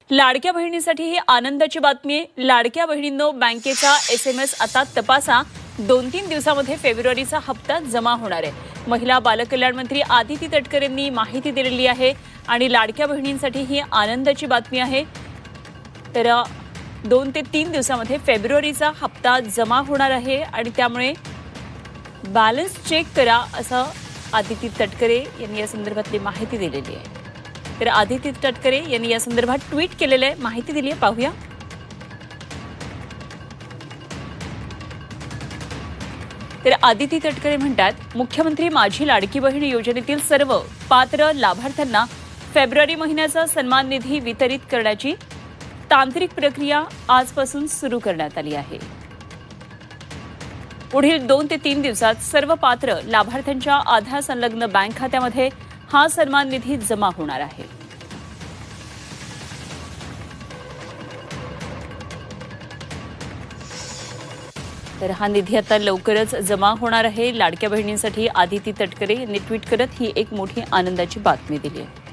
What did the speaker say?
लाडक्या बहिणीसाठी ही आनंदाची बातमी आहे। लाडक्या बहिणींनो, बँकेचा SMS आता तपासा। 2-3 दिवसांमध्ये फेब्रुवारीचा हप्ता जमा होणार आहे। महिला बालकल्याण मंत्री आदिती तटकरे यांनी माहिती दिलेली आहे आणि लाडक्या बहिणींसाठी ही आनंदाची बातमी आहे। तर 2 ते 3 दिवसांमध्ये फेब्रुवारीचा हप्ता जमा होणार आहे आणि त्यामुळे बॅलन्स चेक करा, असं आदिती तटकरे यांनी या संदर्भातली माहिती दिलेली आहे। तर आदिती तटकरे यांनी या संदर्भात ट्विट केलेले माहिती दिली आहे, पाहूया। तर आदिती तटकरे म्हणतात, मुख्यमंत्री माझी लाडकी बहीण योजनेतील सर्व पात्र लाभार्थ्यांना फेब्रुवारी महिन्याचा सन्मान निधी वितरित करण्याची तांत्रिक प्रक्रिया आजपासून सुरू करण्यात आली आहे। पुढील 2 ते 3 दिवसात सर्व पात्र लाभार्थ्यांच्या आधार संलग्न बँक खात्यामध्ये हा सन्मान निधी जमा होणार आहे। तर हा निधी आता लवकरच जमा होणार आहे। लाडक्या बहिणींसाठी आदिती तटकरे यांनी ट्विट करत ही एक मोठी आनंदाची बातमी दिली आहे।